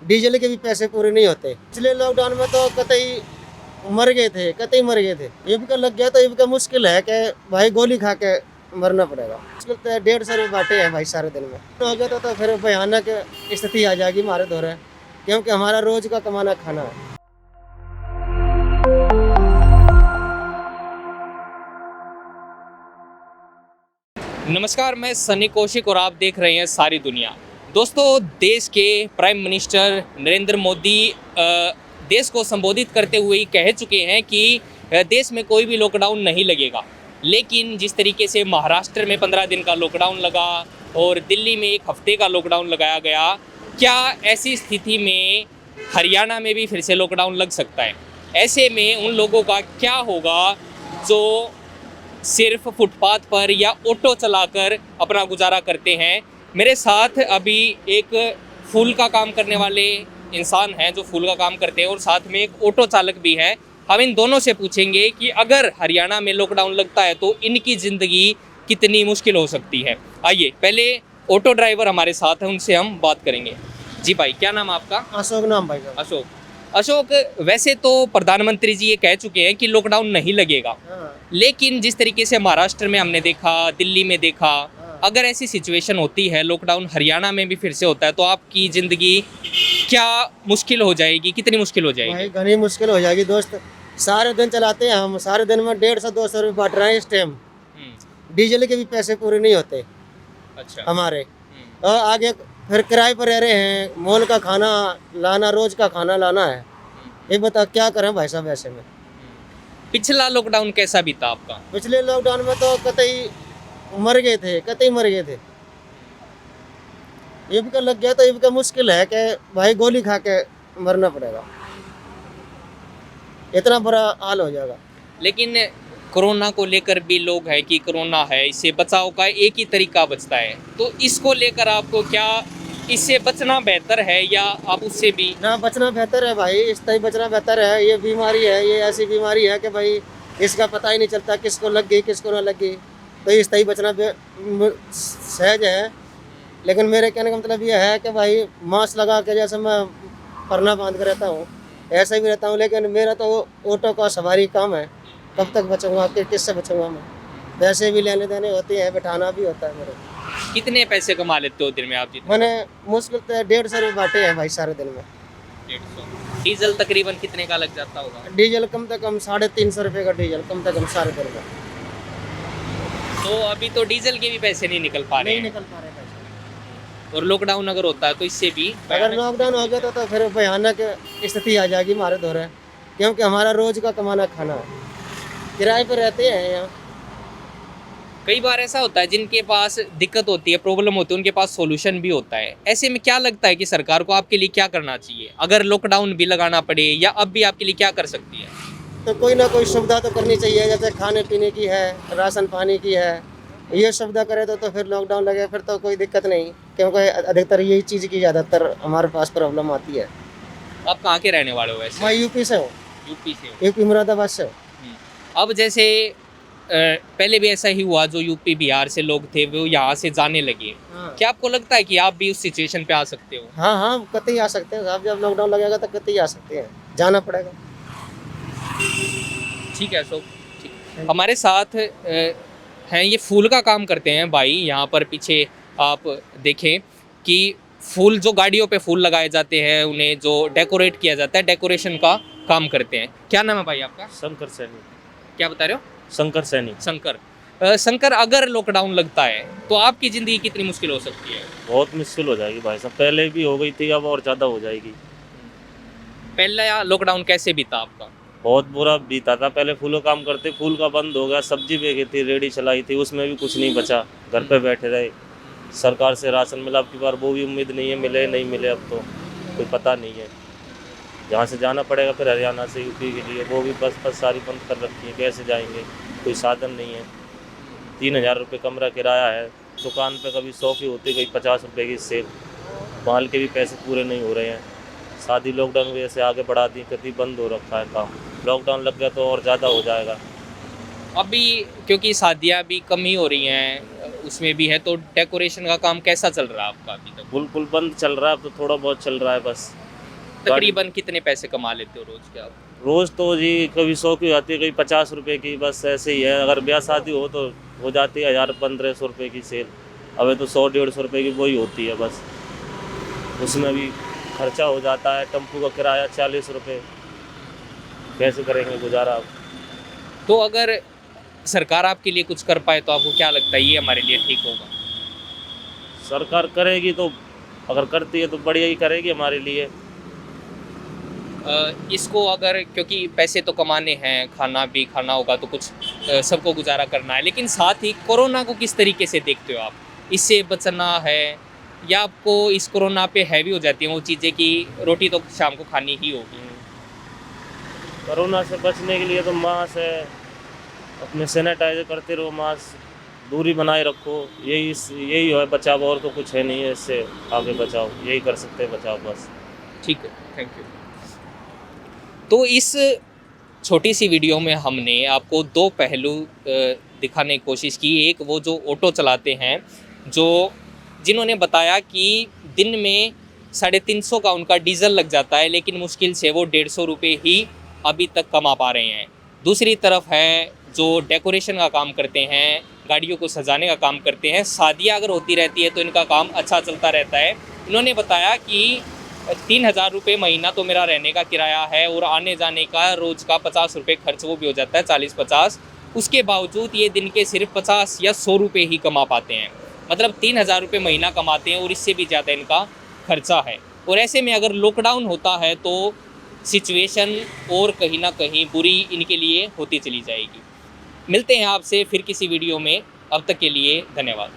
Diesel के भी पैसे पूरे नहीं होते। पिछले लॉकडाउन में तो कतई मर गए थे, कतई मर गए थे। इनका लग गया तो इनका मुश्किल है कि भाई गोली खा के मरना पड़ेगा। मुश्किल तो 150 रुपये बांटे हैं भाई सारे दिन में। हो गया तो फिर भयानक स्थिति आ जाएगी हमारे दौरे, क्योंकि हमारा रोज का कमाना खाना है। नमस्कार, मैं सनी कौशिक और आप देख रहे हैं सारी दुनिया। दोस्तों, देश के प्राइम मिनिस्टर नरेंद्र मोदी देश को संबोधित करते हुए कह चुके हैं कि देश में कोई भी लॉकडाउन नहीं लगेगा। लेकिन जिस तरीके से महाराष्ट्र में 15 दिन का लॉकडाउन लगा और दिल्ली में 1 हफ्ते का लॉकडाउन लगाया गया, क्या ऐसी स्थिति में हरियाणा में भी फिर से लॉकडाउन लग सकता है? ऐसे में उन लोगों का क्या होगा जो सिर्फ फुटपाथ पर या ऑटो चलाकर अपना गुजारा करते हैं? मेरे साथ अभी एक फूल का काम करने वाले इंसान हैं जो फूल का काम करते हैं और साथ में एक ऑटो चालक भी है। हम इन दोनों से पूछेंगे कि अगर हरियाणा में लॉकडाउन लगता है तो इनकी ज़िंदगी कितनी मुश्किल हो सकती है। आइए, पहले ऑटो ड्राइवर हमारे साथ हैं, उनसे हम बात करेंगे। जी भाई, क्या नाम आपका? अशोक नाम भाई साहब। अशोक, वैसे तो प्रधानमंत्री जी ये कह चुके हैं कि लॉकडाउन नहीं लगेगा, लेकिन जिस तरीके से महाराष्ट्र में हमने देखा, दिल्ली में देखा, अगर ऐसी सिचुएशन होती है, लॉकडाउन हरियाणा में भी फिर से होता है, तो आपकी ज़िंदगी क्या मुश्किल हो जाएगी? कितनी मुश्किल हो जाएगी? भाई घनी मुश्किल हो जाएगी दोस्त। सारे दिन चलाते हैं हम, सारे दिन में 150-200 रुपये बांट रहे हैं इस टाइम। डीजल के भी पैसे पूरे नहीं होते अच्छा। हमारे, और आगे फिर किराए पर रह रहे हैं। मॉल का खाना लाना, रोज का खाना लाना है। ये बता क्या करें भाई साहब ऐसे में। पिछला लॉकडाउन कैसा बीता आपका? पिछले लॉकडाउन में तो कतई मर गए थे, कतई मर गए थे। इनका लग गया तो इनका मुश्किल है कि भाई गोली खा के मरना पड़ेगा। इतना बुरा हाल हो जाएगा। लेकिन कोरोना को लेकर भी लोग हैं कि कोरोना है, इससे बचाव का एक ही तरीका बचता है, तो इसको लेकर आपको क्या, इससे बचना बेहतर है या आप उससे भी? ना, बचना बेहतर है भाई, इससे ही बचना बेहतर है। ये बीमारी है, ये ऐसी बीमारी है कि भाई इसका पता ही नहीं चलता किसको लग गई किसको ना लग गई, तो इससे ही बचना सहज है। लेकिन मेरे कहने का मतलब ये है कि भाई मास्क लगा के, जैसे मैं परना बांध कर रहता हूँ ऐसे भी रहता हूँ, लेकिन मेरा तो ऑटो का सवारी काम है। कब तक बचूंगा, किससे बचूंगा मैं? पैसे भी लेने देने होते हैं, बैठाना भी होता है मेरे। कितने पैसे कमा लेते हो दिन में आप जी? मैंने मुश्किल तो 150 रुपये बांटे हैं भाई सारे दिन में। 150। डीजल तकरीबन कितने का लग जाता होगा? डीजल कम से कम 350 रुपये का डीजल, कम से कम सारे दिन में। तो अभी तो डीजल के भी पैसे नहीं निकल पा रहे नहीं हैं। निकल पा रहे पैसे। और लॉकडाउन अगर होता है तो इससे भी अगर लॉकडाउन हो गया तो फिर भयानक स्थिति आ जाएगी हमारे दौरे, क्योंकि हमारा रोज का कमाना खाना है। किराए पर रहते हैं यहाँ। कई बार ऐसा होता है जिनके पास दिक्कत होती है, प्रॉब्लम होती है, उनके पास सॉल्यूशन भी होता है। ऐसे में क्या लगता है कि सरकार को आपके लिए क्या करना चाहिए? अगर लॉकडाउन भी लगाना पड़े या अब भी आपके लिए क्या कर सकती है? तो कोई ना कोई सुविधा तो करनी चाहिए, जैसे खाने पीने की है, राशन पानी की है। ये सुविधा करे तो फिर लॉकडाउन लगे, फिर तो कोई दिक्कत नहीं, क्योंकि अधिकतर यही चीज़ की ज़्यादातर हमारे पास प्रॉब्लम आती है। आप कहाँ के रहने वाले हो वैसे? मैं यूपी से हूँ। यूपी से हो? यूपी मुरादाबाद से हूँ। अब जैसे पहले भी ऐसा ही हुआ, जो यूपी बिहार से लोग थे वो यहाँ से जाने लगे। हाँ क्या आपको लगता है कि आप भी उस सिचुएशन पे आ सकते हो? हाँ हाँ, कतई आ सकते हैं साहब। जब लॉकडाउन लगेगा तो कतई आ सकते हैं, जाना पड़ेगा। ठीक है अशोक, ठीक। हमारे साथ हैं, ये फूल का काम करते हैं भाई। यहाँ पर पीछे आप देखें कि फूल, जो गाड़ियों पे फूल लगाए जाते हैं, उन्हें जो डेकोरेट किया जाता है, डेकोरेशन का काम करते हैं। क्या नाम है भाई आपका? शंकर सैनी। क्या बता रहे हो? शंकर सैनी। शंकर, अगर लॉकडाउन लगता है तो आपकी ज़िंदगी कितनी मुश्किल हो सकती है? बहुत मुश्किल हो जाएगी भाई साहब, पहले भी हो गई थी, अब और ज़्यादा हो जाएगी। पहला लॉकडाउन कैसे बीता आपका? बहुत बुरा बीता था। पहले फूलों काम करते, फूल का बंद हो गया, सब्जी बेची थी, रेडी चलाई थी, उसमें भी कुछ नहीं बचा, घर पे बैठे रहे। सरकार से राशन मिला, अब की बार वो भी उम्मीद नहीं है मिले नहीं मिले, अब तो कोई पता नहीं है। जहाँ से जाना पड़ेगा फिर हरियाणा से यूपी के लिए, वो भी बस सारी बंद कर रखी है, कैसे जाएंगे? कोई साधन नहीं है। 3000 रुपये कमरा किराया है, दुकान पे कभी 100 की होती, कभी 50 रुपये की सेल, माल के भी पैसे पूरे नहीं हो रहे हैं। शादी लॉकडाउन की वजह से आगे बढ़ा दी, कभी बंद हो रखा है काम। लॉकडाउन लग गया तो और ज़्यादा हो जाएगा। अभी क्योंकि शादियाँ भी कम ही हो रही हैं, उसमें भी है, तो डेकोरेशन का काम कैसा चल रहा है आपका अभी तक? बिल्कुल बंद चल रहा है, अब तो थोड़ा बहुत चल रहा है बस। तकरीबन कितने पैसे कमा लेते हो रोज के आप? रोज़ तो जी कभी 100 की आती है, कभी 50 रुपए की, बस ऐसे ही है। अगर ब्याह शादी हो तो हो जाती है 1000-1500 रुपए की सेल। अबे तो 100-150 रुपए की वही होती है बस। उसमें भी खर्चा हो जाता है, टेम्पू का किराया 40 रुपए, कैसे करेंगे गुजारा अब? तो अगर सरकार आपके लिए कुछ कर पाए तो आपको क्या लगता है ये हमारे लिए ठीक होगा? सरकार करेगी तो, अगर करती है तो बढ़िया ही करेगी हमारे लिए। इसको अगर, क्योंकि पैसे तो कमाने हैं, खाना भी खाना होगा तो कुछ सबको गुजारा करना है, लेकिन साथ ही कोरोना को किस तरीके से देखते हो आप? इससे बचना है या आपको इस कोरोना पे हैवी हो जाती हैं वो चीज़ें कि रोटी तो शाम को खानी ही होगी? कोरोना से बचने के लिए तो मास्क है, अपने सैनिटाइजर करते रहो, मास्क दूरी बनाए रखो, यही है बचाव, और तो कुछ है नहीं है। इससे आगे बचाओ, यही कर सकते हैं बचाव बस। ठीक है, थैंक यू। तो इस छोटी सी वीडियो में हमने आपको दो पहलू दिखाने की कोशिश की। एक वो जो ऑटो चलाते हैं, जिन्होंने बताया कि दिन में 350 का उनका डीजल लग जाता है, लेकिन मुश्किल से वो 150 रुपये ही अभी तक कमा पा रहे हैं। दूसरी तरफ है जो डेकोरेशन का काम करते हैं, गाड़ियों को सजाने का काम करते हैं। शादियाँ अगर होती रहती है तो इनका काम अच्छा चलता रहता है। इन्होंने बताया कि 3000 रुपये महीना तो मेरा रहने का किराया है और आने जाने का रोज़ का 50 रुपये खर्च वो भी हो जाता है, 40-50। उसके बावजूद ये दिन के सिर्फ 50 या 100 रुपये ही कमा पाते हैं। मतलब 3000 रुपये महीना कमाते हैं और इससे भी ज़्यादा इनका खर्चा है। और ऐसे में अगर लॉकडाउन होता है तो सिचुएशन और कहीं ना कहीं बुरी इनके लिए होती चली जाएगी। मिलते हैं आपसे फिर किसी वीडियो में, अब तक के लिए धन्यवाद।